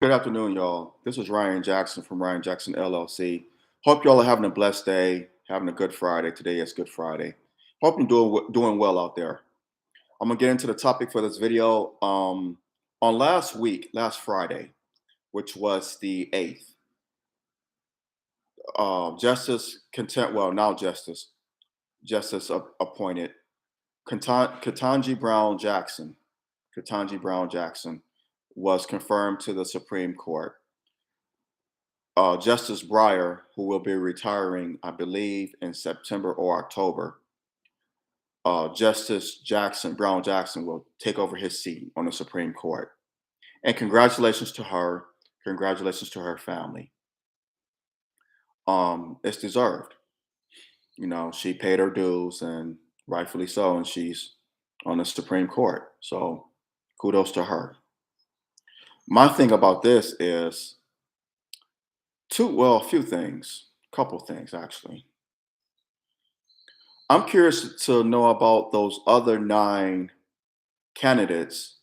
Good afternoon, y'all. This is Ryan Jackson from Ryan Jackson LLC. Hope y'all are having a blessed day, having a good Friday. Today is Good Friday. Hope you're doing well out there. I'm gonna get into the topic for this video. On last Friday, which was the 8th, Justice Content, well, now Justice appointed Ketanji Brown Jackson was confirmed to the Supreme Court. Justice Breyer, who will be retiring, I believe, in September or October, Justice Brown Jackson, will take over his seat on the Supreme Court. And congratulations to her. Congratulations to her family. It's deserved. You know, she paid her dues, and rightfully so, and she's on the Supreme Court. So kudos to her. My thing about this is a few things, couple things actually. I'm curious to know about those other 9 candidates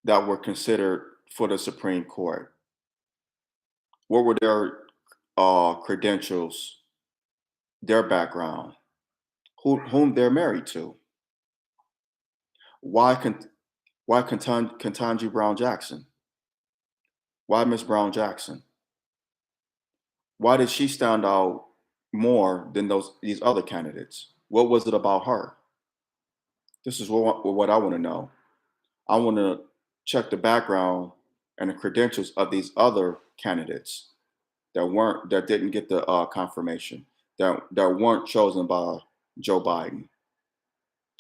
that were considered for the Supreme Court. What were their credentials, their background, whom they're married to? Why Ketanji Brown Jackson? Why Miss Brown Jackson? Why did she stand out more than these other candidates? What was it about her? This is what I want to know. I want to check the background and the credentials of these other candidates that didn't get the confirmation, that weren't chosen by Joe Biden.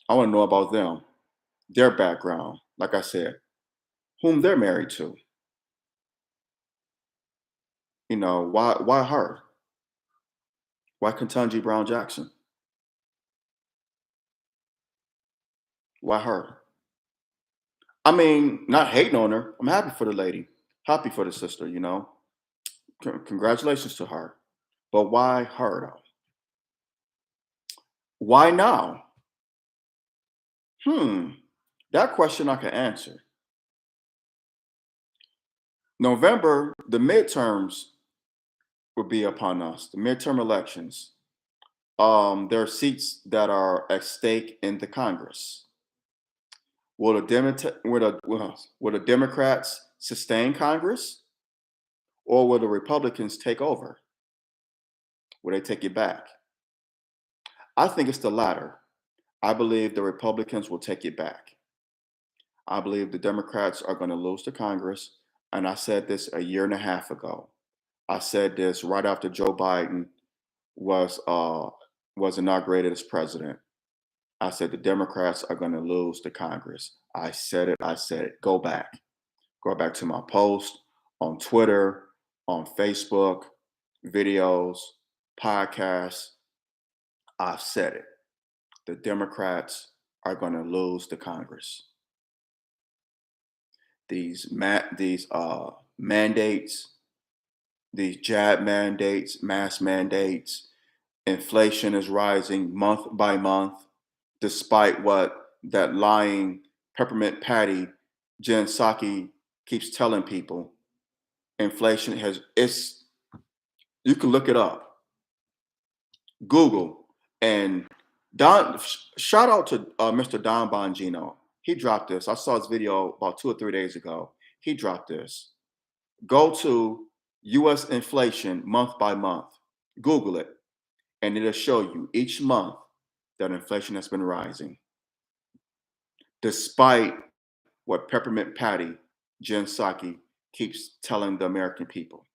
I want to know about them, their background, like I said, whom they're married to. You know, why her? Why Ketanji Brown Jackson? Why her? I mean, not hating on her. I'm happy for the lady, happy for the sister, you know. Congratulations to her. But why her though? Why now? That question I can answer. November, the midterms will be upon us, the midterm elections. There are seats that are at stake in the Congress. Will the Democrats sustain Congress, or will the Republicans take over? Will they take it back? I think it's the latter. I believe the Republicans will take it back. I believe the Democrats are going to lose to Congress. And I said this a year and a half ago. I said this right after Joe Biden was inaugurated as president. I said the Democrats are going to lose to Congress. I said it. I said it. Go back to my post on Twitter, on Facebook, videos, podcasts. I've said it. The Democrats are going to lose to Congress. These mandates, these jab mandates, mask mandates, inflation is rising month by month, despite what that lying peppermint patty Jen Psaki keeps telling people. Inflation you can look it up. Google and shout out to Mr. Don Bongino. He dropped this. I saw his video about 2 or 3 days ago. He dropped this. Go to US inflation month by month. Google it. And it'll show you each month that inflation has been rising. Despite what Peppermint Patty, Jen Psaki, keeps telling the American people.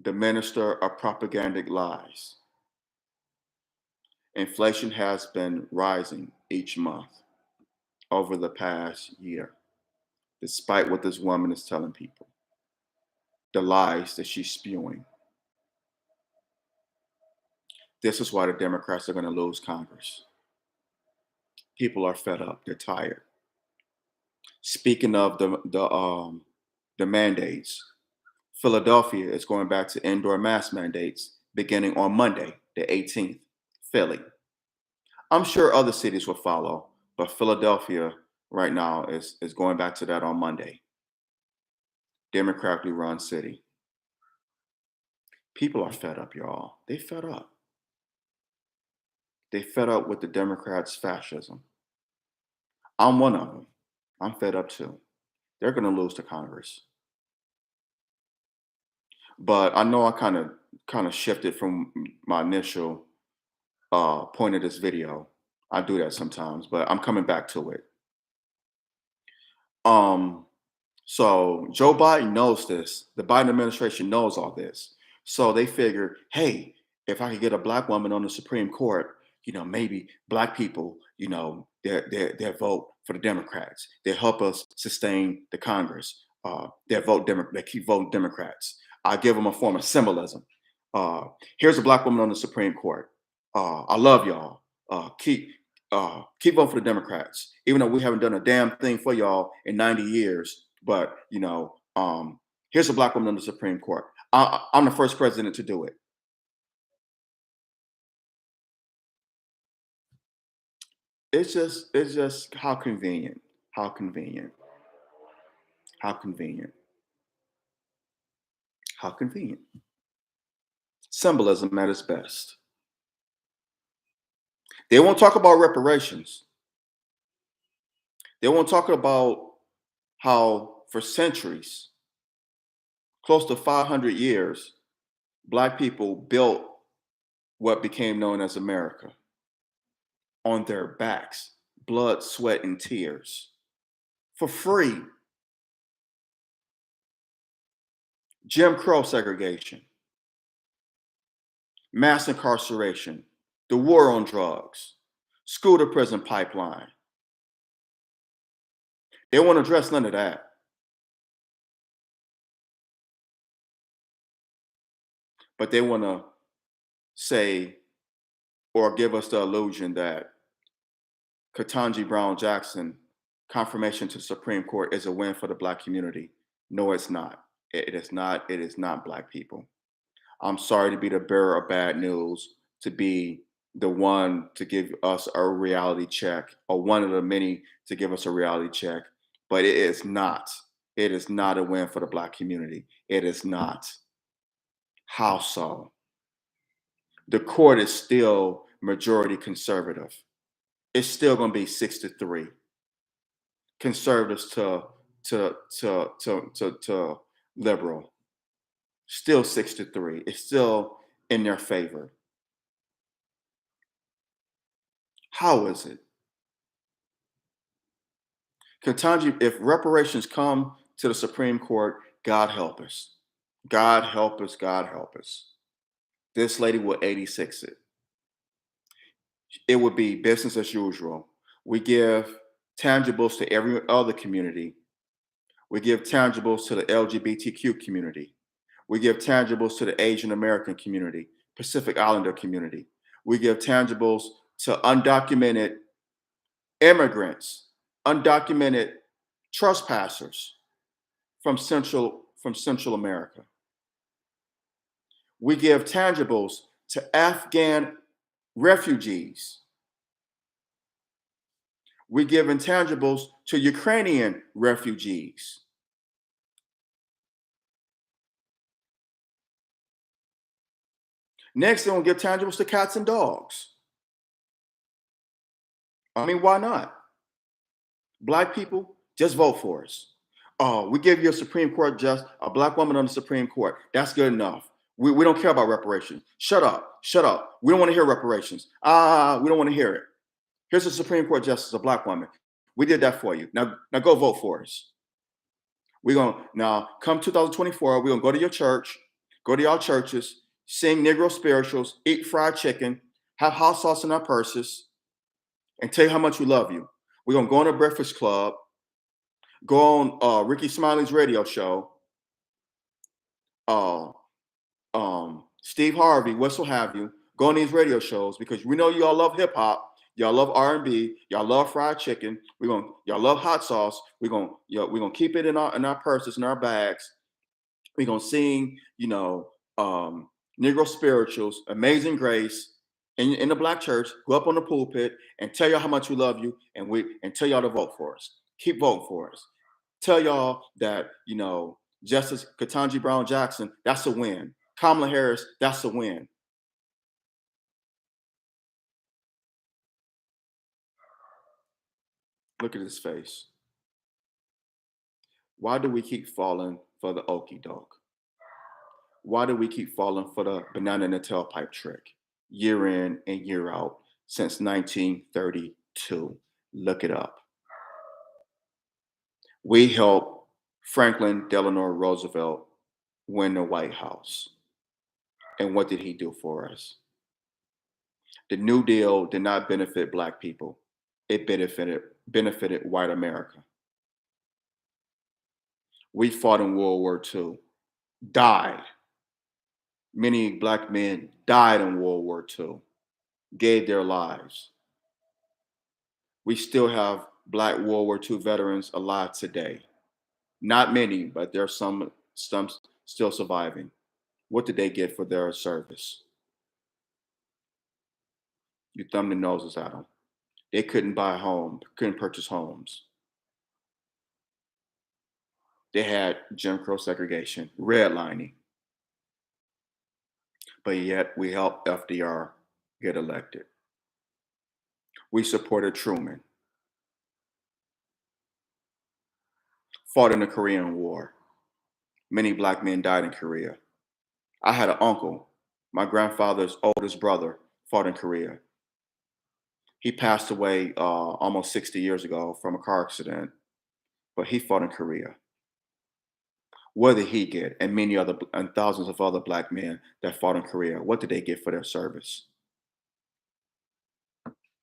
The minister of propagandic lies. Inflation has been rising each month over the past year, despite what this woman is telling people, the lies that she's spewing. This is why the Democrats are going to lose Congress. People are fed up. They're tired. Speaking of the mandates, Philadelphia is going back to indoor mask mandates beginning on Monday, the 18th. Philly. I'm sure other cities will follow, but Philadelphia right now is going back to that on Monday. Democratically run city. People are fed up, y'all. They fed up. They fed up with the Democrats' fascism. I'm one of them. I'm fed up too. They're going to lose to Congress. But I know I kind of shifted from my initial point of this video. I do that sometimes, but I'm coming back to it. Um, so Joe Biden knows this. The Biden administration knows all this. So they figure, hey, if I could get a black woman on the Supreme Court, maybe black people, they vote for the Democrats. They help us sustain the Congress. They keep voting Democrats. I give them a form of symbolism. Uh, Here's a black woman on the Supreme Court. I love y'all. Keep voting for the Democrats, even though we haven't done a damn thing for y'all in 90 years. But here's a black woman on the Supreme Court. I'm the first president to do it. It's just how convenient, how convenient, how convenient, how convenient. Symbolism at its best. They won't talk about reparations. They won't talk about how for centuries, close to 500 years, black people built what became known as America on their backs, blood, sweat, and tears, for free. Jim Crow segregation, mass incarceration, the war on drugs, school to prison pipeline. They won't address none of that. But they want to say or give us the illusion that Ketanji Brown Jackson confirmation to the Supreme Court is a win for the black community. No, it's not. It is not. It is not, black people. I'm sorry to be the bearer of bad news, to be the one to give us a reality check, or one of the many to give us a reality check. But it is not. It is not a win for the black community. It is not. How so? The court is still majority conservative. It's still going to be 6-3. Conservatives to liberal. Still 6-3. It's still in their favor. How is it? Ketanji, if reparations come to the Supreme Court, God help us. God help us. God help us. This lady will 86 it. It would be business as usual. We give tangibles to every other community. We give tangibles to the LGBTQ community. We give tangibles to the Asian American community, Pacific Islander community. We give tangibles to undocumented immigrants, undocumented trespassers from Central America. We give tangibles to Afghan refugees. We give intangibles to Ukrainian refugees. Next, they're going to give tangibles to cats and dogs. I mean, why not? Black people, just vote for us. Oh, we give you a Supreme Court a black woman on the Supreme Court. That's good enough. We don't care about reparations. Shut up. Shut up. We don't want to hear reparations. We don't want to hear it. Here's a Supreme Court justice, a black woman. We did that for you. Now go vote for us. We're going to, now come 2024, we're going to go to your church, go to y'all churches, sing Negro spirituals, eat fried chicken, have hot sauce in our purses, and tell you how much we love you. We're going to go on a Breakfast Club, go on Ricky Smiley's radio show, Steve Harvey, what'll have you, go on these radio shows because we know you all love hip hop, y'all love R&B, y'all love fried chicken. Y'all love hot sauce. We're gonna keep it in our purses, in our bags. We're gonna sing, Negro spirituals, Amazing Grace, in the black church, go up on the pulpit and tell y'all how much we love you, and tell y'all to vote for us. Keep voting for us. Tell y'all that Justice Ketanji Brown Jackson, that's a win. Kamala Harris, that's a win. Look at his face. Why do we keep falling for the okey doke? Why do we keep falling for the banana in the tailpipe trick year in and year out since 1932? Look it up. We helped Franklin Delano Roosevelt win the White House. And what did he do for us? The New Deal did not benefit Black people. It benefited white America. We fought in World War II, died. Many Black men died in World War II, gave their lives. We still have Black World War II veterans alive today. Not many, but there are some still surviving. What did they get for their service? You thumb the noses at them. They couldn't buy a home, couldn't purchase homes. They had Jim Crow segregation, redlining. But yet we helped FDR get elected. We supported Truman, fought in the Korean War. Many Black men died in Korea. I had an uncle, my grandfather's oldest brother, fought in Korea. He passed away almost 60 years ago from a car accident, but he fought in Korea. What did he get? And many other and thousands of other Black men that fought in Korea, what did they get for their service?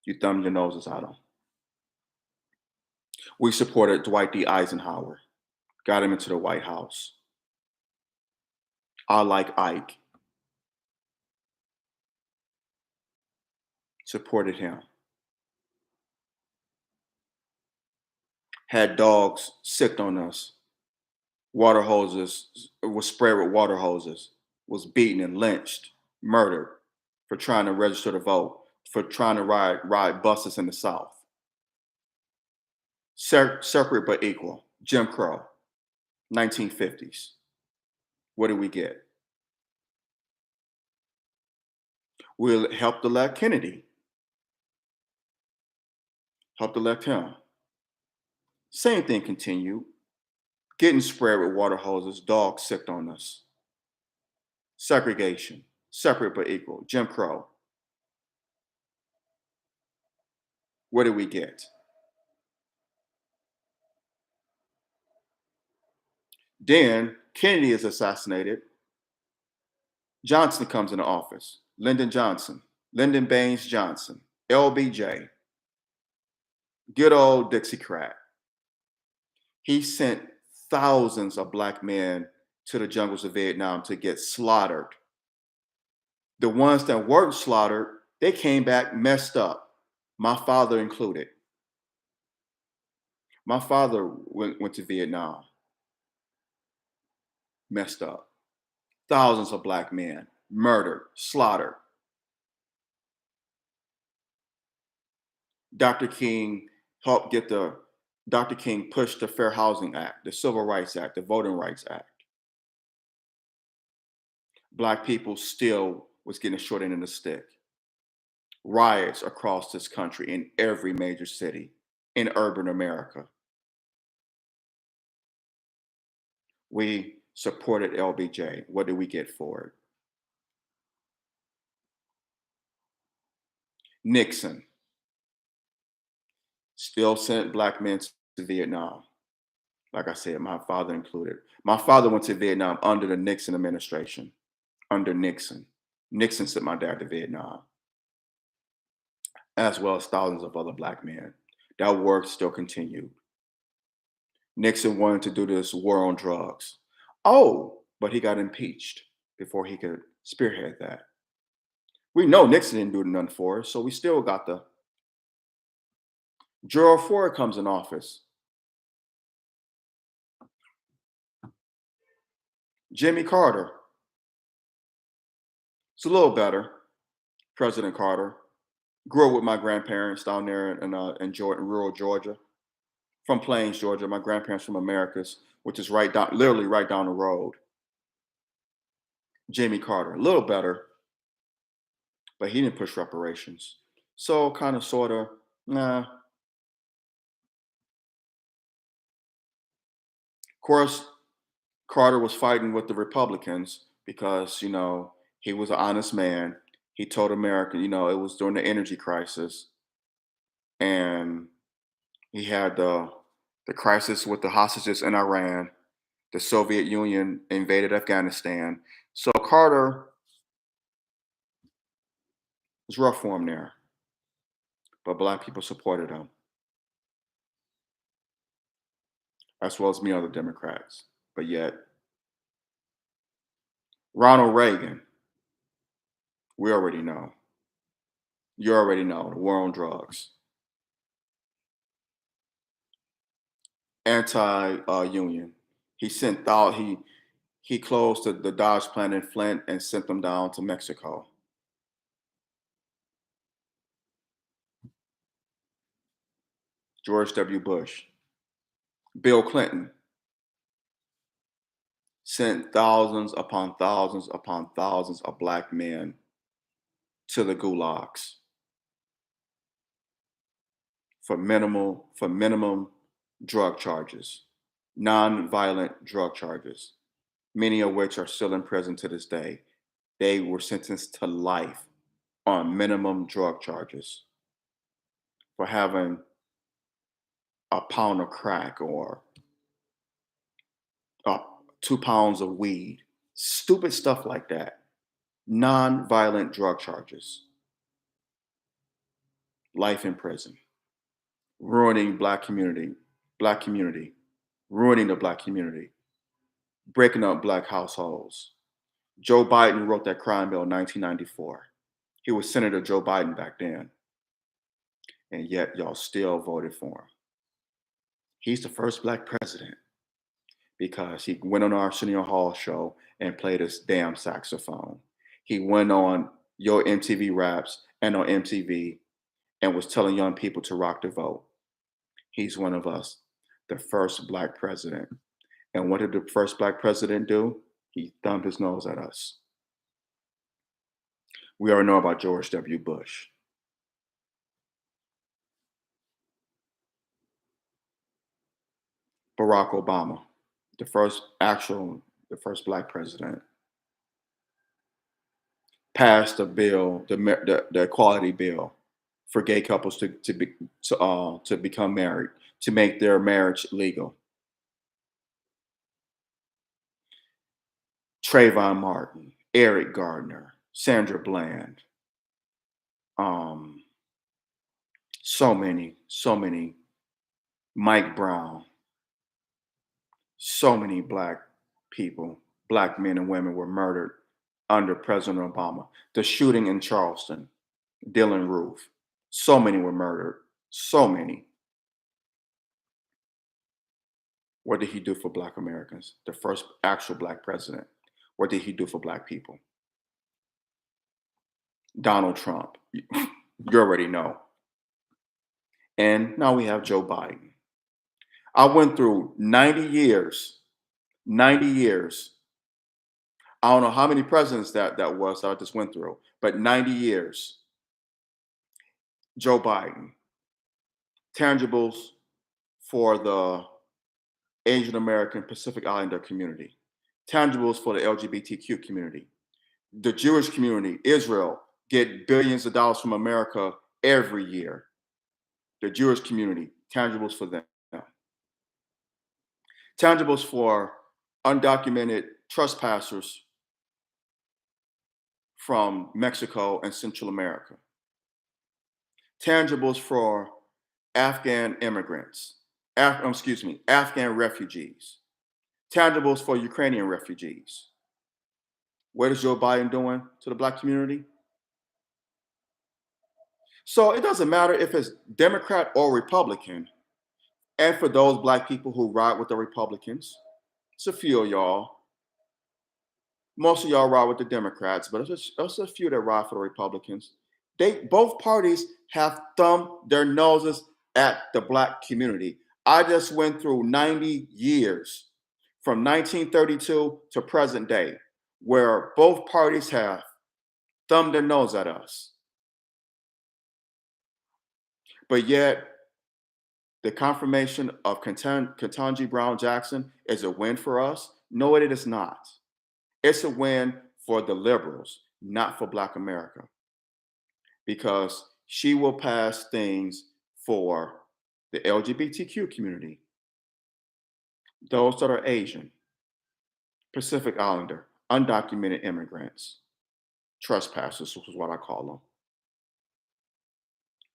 You thumb your noses at them. We supported Dwight D. Eisenhower, got him into the White House. I like Ike, supported him. Had dogs sicked on us. Water hoses, was sprayed with water hoses, was beaten and lynched, murdered for trying to register to vote, for trying to ride buses in the South. Separate but equal, Jim Crow, 1950s. What did we get? We helped elect Kennedy, helped elect him. Same thing continued, getting sprayed with water hoses, dogs sicked on us. Segregation, separate but equal, Jim Crow. What did we get? Then Kennedy is assassinated. Johnson comes into office. Lyndon Johnson, Lyndon Baines Johnson, LBJ, good old Dixiecrat. He sent thousands of Black men to the jungles of Vietnam to get slaughtered. The ones that weren't slaughtered, they came back messed up, my father included. My father went to Vietnam, messed up. Thousands of Black men murdered, slaughtered. Dr. King helped get Dr. King pushed the Fair Housing Act, the Civil Rights Act, the Voting Rights Act. Black people still was getting a short end of the stick. Riots across this country in every major city in urban America. We supported LBJ. What did we get for it? Nixon still sent Black men to Vietnam. Like I said, my father included. My father went to Vietnam under the Nixon administration, under Nixon. Nixon sent my dad to Vietnam, as well as thousands of other Black men. That work still continued. Nixon wanted to do this war on drugs. Oh, but he got impeached before he could spearhead that. We know Nixon didn't do nothing for us, so we still got the. Gerald Ford comes in office. Jimmy Carter. It's a little better. President Carter. Grew up with my grandparents down there in rural Georgia, from Plains, Georgia. My grandparents from Americas, which is right down, literally right down the road. Jimmy Carter, a little better, but he didn't push reparations. So kind of, sort of, nah. Of course, Carter was fighting with the Republicans because, he was an honest man. He told America, it was during the energy crisis, and he had the crisis with the hostages in Iran. The Soviet Union invaded Afghanistan. So Carter was rough for him there, but black people supported him, as well as many other Democrats. But yet, Ronald Reagan, we already know. You already know the war on drugs, anti-union. He sent out he closed the Dodge plant in Flint and sent them down to Mexico. George W. Bush, Bill Clinton sent thousands upon thousands upon thousands of black men to the gulags for minimum drug charges, non-violent drug charges, many of which are still in prison to this day. They were sentenced to life on minimum drug charges for having a pound of crack or uh, 2 pounds of weed, stupid stuff like that. Non-violent drug charges, life in prison, ruining black community, ruining the black community, breaking up black households. Joe Biden wrote that crime bill in 1994. He was Senator Joe Biden back then, and yet y'all still voted for him. He's the first black president because he went on our Arsenio Hall show and played his damn saxophone. He went on your MTV Raps and on MTV and was telling young people to rock the vote. He's one of us, the first black president. And what did the first black president do? He thumbed his nose at us. We already know about George W. Bush. Barack Obama, the first black president, passed a bill, the equality bill, for gay couples to become married, to make their marriage legal. Trayvon Martin, Eric Gardner, Sandra Bland, um, so many, Mike Brown, so many black people, black men and women were murdered under President Obama. The shooting in Charleston, Dylan Roof, so many were murdered, so many. What did he do for black Americans? The first actual black president. What did he do for black people? Donald Trump. You already know. And now we have Joe Biden. I went through 90 years, 90 years. I don't know how many presidents that was that I just went through, but 90 years. Joe Biden. Tangibles for the Asian American Pacific Islander community. Tangibles for the LGBTQ community. The Jewish community, Israel, get billions of dollars from America every year. The Jewish community, tangibles for them. Tangibles for undocumented trespassers from Mexico and Central America. Tangibles for Afghan immigrants, Afghan refugees. Tangibles for Ukrainian refugees. What is Joe Biden doing to the black community? So it doesn't matter if it's Democrat or Republican. And for those black people who ride with the Republicans, it's a few of y'all. Most of y'all ride with the Democrats, but it's a few that ride for the Republicans. They both parties have thumbed their noses at the black community. I just went through 90 years from 1932 to present day where both parties have thumbed their nose at us. But yet, the confirmation of Ketanji Brown Jackson is a win for us. No, it is not. It's a win for the liberals, not for Black America, because she will pass things for the LGBTQ community, those that are Asian, Pacific Islander, undocumented immigrants, trespassers, which is what I call them,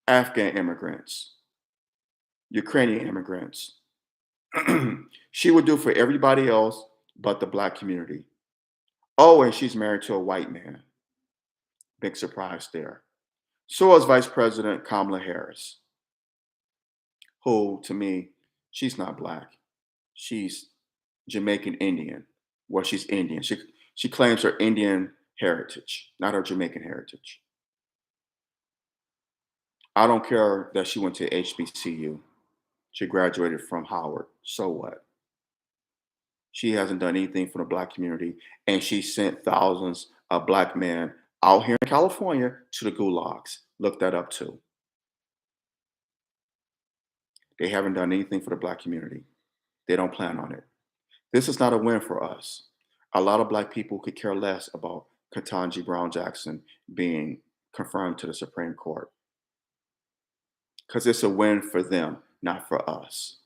Afghan immigrants, Ukrainian immigrants. She would do for everybody else but the Black community. Oh, and she's married to a white man. Big surprise there. So is Vice President Kamala Harris, who, to me, she's not Black. She's Jamaican Indian. Well, she's Indian. She claims her Indian heritage, not her Jamaican heritage. I don't care that she went to HBCU. She graduated from Howard. So what? She hasn't done anything for the Black community, and she sent thousands of Black men out here in California to the gulags. Look that up too. They haven't done anything for the Black community. They don't plan on it. This is not a win for us. A lot of Black people could care less about Ketanji Brown Jackson being confirmed to the Supreme Court because it's a win for them, not for us.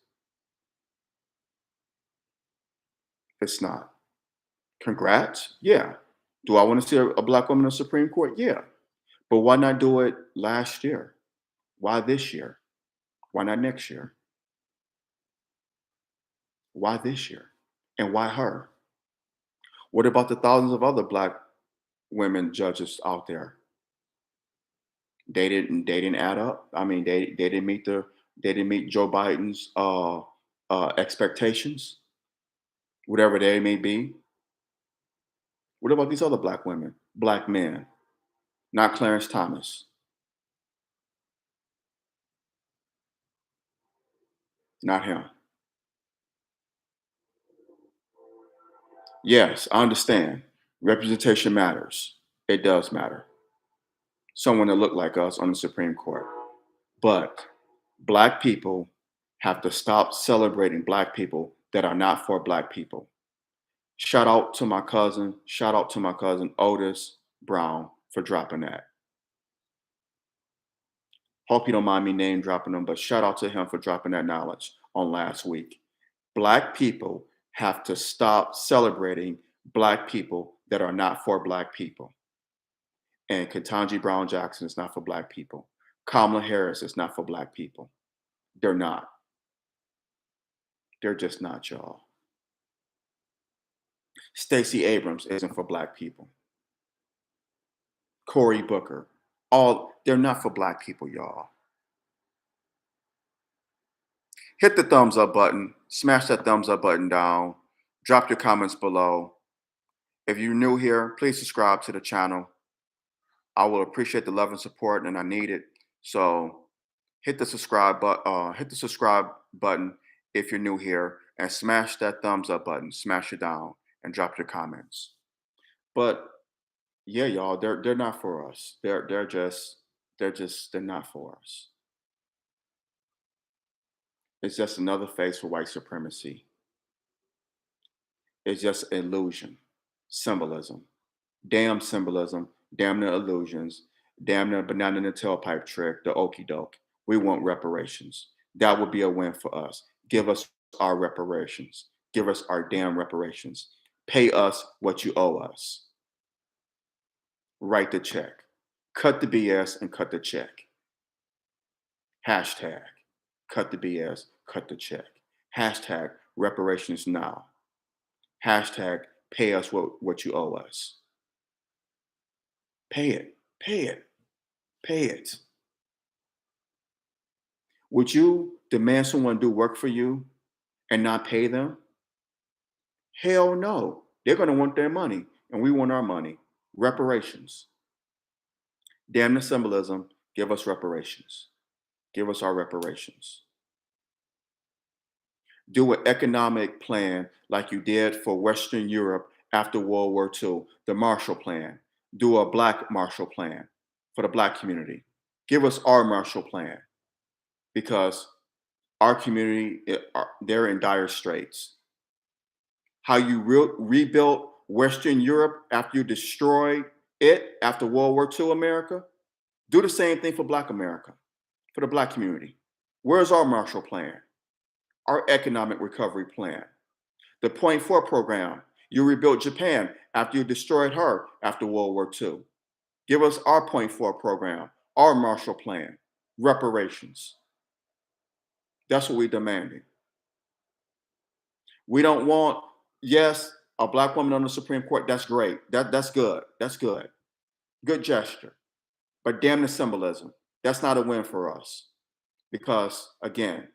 It's not. Congrats. Yeah. Do I want to see a Black woman in the Supreme Court? Yeah. But why not do it last year? Why this year? Why not next year? Why this year? And why her? What about the thousands of other Black women judges out there? They didn't add up. I mean, they didn't meet Joe Biden's expectations, whatever they may be. What about these other Black women, Black men? Not Clarence Thomas, not him. Yes, I understand. Representation matters. It does matter. Someone that looked like us on the Supreme Court. But Black people have to stop celebrating Black people that are not for Black people. Shout out to my cousin Otis Brown for dropping that. Hope you don't mind me name dropping him, but shout out to him for dropping that knowledge on last week. Black people have to stop celebrating Black people that are not for Black people. And Ketanji Brown Jackson is not for Black people. Kamala Harris is not for Black people. They're not. They're just not, y'all. Stacey Abrams isn't for Black people. Cory Booker, they're not for Black people, y'all. Hit the thumbs up button, smash that thumbs up button down, drop your comments below. If you're new here, please subscribe to the channel. I will appreciate the love and support, and I need it. So hit the subscribe button if you're new here, and smash that thumbs up button, smash it down, and drop your comments. But yeah, y'all, they're not for us. They're not for us. It's just another face for white supremacy. It's just illusion, symbolism, damn symbolism, damn the illusions, damn the banana in the tailpipe trick, the okey doke. We want reparations. That would be a win for us. Give us our reparations. Give us our damn reparations. Pay us what you owe us. Write the check. Cut the BS and cut the check. Hashtag cut the BS, cut the check. Hashtag reparations now. Hashtag pay us what you owe us. Pay it, pay it, pay it. Would you demand someone do work for you and not pay them? Hell no. They're going to want their money, and we want our money. Reparations. Damn the symbolism. Give us reparations. Give us our reparations. Do an economic plan like you did for Western Europe after World War II, the Marshall Plan. Do a Black Marshall Plan for the Black community. Give us our Marshall Plan because our community, they're in dire straits. How you rebuilt Western Europe after you destroyed it after World War II America, do the same thing for Black America, for the Black community. Where's our Marshall Plan? Our economic recovery plan? The Point Four program, you rebuilt Japan after you destroyed her after World War II. Give us our Point Four program, our Marshall Plan, reparations. That's what we're demanding. We don't want, yes, a Black woman on the Supreme Court. That's great. That's good. That's good. Good gesture. But damn the symbolism. That's not a win for us. Because again,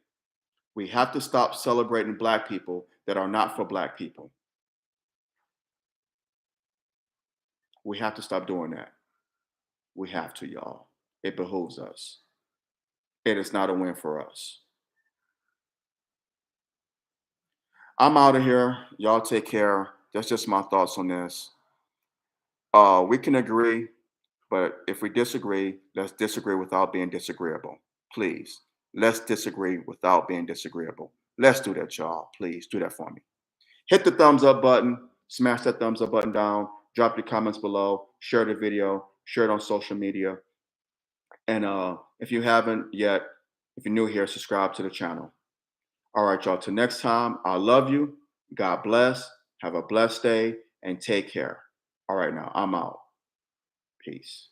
we have to stop celebrating Black people that are not for Black people. We have to stop doing that. We have to, y'all. It behooves us. It is not a win for us. I'm out of here. Y'all take care. That's just my thoughts on this. We can agree, but if we disagree, let's disagree without being disagreeable. Please. Let's disagree without being disagreeable. Let's do that, y'all. Please do that for me. Hit the thumbs up button. Smash that thumbs up button down. Drop your comments below. Share the video. Share it on social media. And if you haven't yet, if you're new here, subscribe to the channel. All right, y'all. Till next time, I love you. God bless. Have a blessed day and take care. All right, now I'm out. Peace.